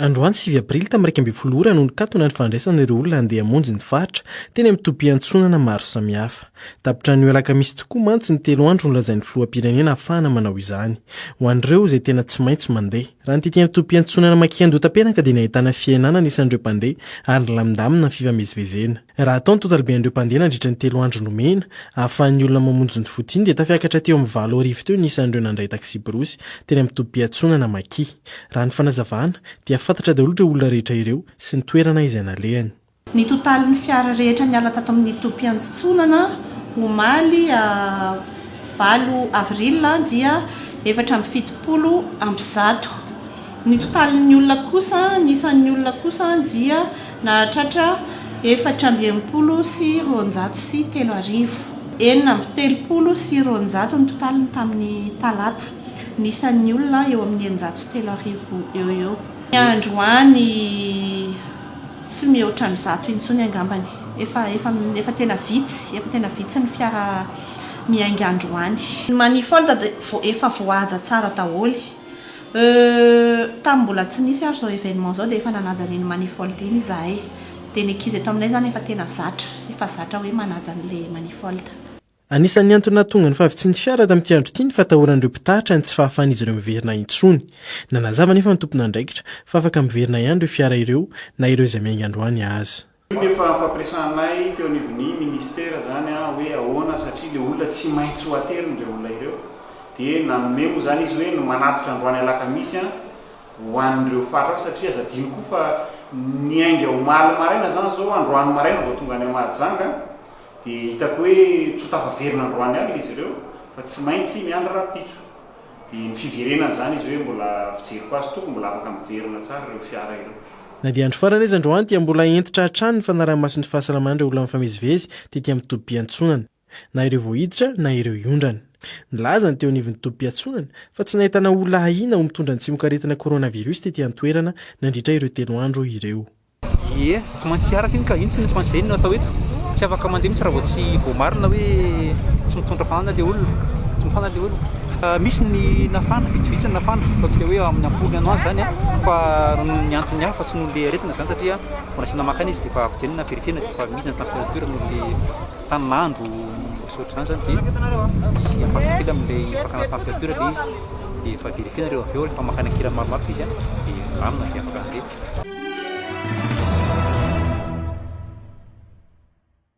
Androany 9 aprily tamin'ny 1 no nikatona ny fandraisana ireo olona handeha hamonjy ny faritra teny amin'ny tobim-piantsonana maro samihafa. Tapitra ny alakamisy tokoa mantsy ny 3 andro nolazain'ny filoham-pirenena ahafahana manao izany. Ho an'ireo izay tena tsy maintsy mandeha. Raha ny tety amin'ny tobim-piantsonana Makian-Dotapenaka dia nahitana fiainana isan'ireo mpandeha ary nilamindamina ny fifamezivezena. Raha ataon'ny totaliben'ireo mpandeha nandritra ny 3 andro nomena, ahafahan'ny olona mamonjy ny fotiny dia tafiakatra teo amin'ny 7 arivo teo ny isan'ireo nandray taksi borosy teny amin'ny tobim-piantsonana Maki. Raha ny fanazavana dia fantatra daholo ireo olona rehetra ireo sy ny toerana izay nalehany. Ny totalin'ny fiara rehetra niala tato amin'ny tobim-piantsonana omaly 9 avril dia 470. Ny totalin'ny olona kosa, nisan'ny olona kosa dia nahatratra 473. 470 ny totaliny tamin'ny talata. Nisan'ny olona eo amin'ny 470 eo. Ny androany tsy mihoatra ny 100 intsony angambany. Efa tena vitsy ny fiara miainga androany. Ny manifolda efa voahaja tsara daholo. Mbola tsy nisy ary zao événement zao dia efa nanaja ny manifolda iny izahay. Dia ny ankizy eto aminay zany efa tena zatra hoe manaja an'ilay manifolda. Anisan'ny antony nahatonga ny fahavitsin'ny fiara tamin'ity andro ity ny fatahoran'ireo mpitahatra ny tsy fahafahan'izy ireo miverina intsony. Nanazava nefa ny tompon'andraikitra fa afaka miverina ihany ireo fiara ireo na ireo izay miainga androany aza. Efa fampiresanay teo anivon'ny ministera zany hoe ahoana satria ilay olona tsy maintsy ho aterina ireo olona ireo. Dia nanome moa zany izy hoe no manatitra androany alakamisy ho an'ireo faritra satria azadiny koa fa niainga omaly maraina zany zao androany maraina vao tonga any Mahajanga. Dia hitako hoe tsy ho tafaverina androany alina izy ireo fa tsy maintsy miandry rapitso. Dia ny fiverenana zany izy hoe mbola fijeriko azy toko mbola afaka miverina tsara ireo fiara ireo. Na dia andro farany izy androany dia mbola entitra hatrany ny fanaraha-mason'ny fahasalaman'ireo olona mifamezivezy tetỳ amin'ny tobim-piantsonana, na ireo voahiditra na ireo iondrana. Nilaza ny teo anivon'ny tobim-piantsonana fa tsy nahitana olona ahiana ho mitondra ny tsimokaretina koronavirus tetỳ an-toerana nandritra ireo 3 andro ireo. Ie, tsy maintsy araka iny ka iny tsy maintsy izay no atao eto. Tsy afaka mandeha mitsy raha vao tsy voamarina hoe tsy mitondra fanana ilay olona, tsy mifana ilay olona. Misy ny nafana, vitsivitsy ny nafana, ataontsika hoe amin'ny ampolony androany zany fa ny antony hafa tsy noho ilay aretina zany satria vao nasiana makana izy dia efa avijenina verifiena dia efa midina ny température noho ilay tanin'andro misaotra izany dia misy ampakakely amin'ilay fakana température ilay izy dia efa verifiena ireo avy eo rehefa makana kira maromaro dia izy dia lamina dia afaka handeha.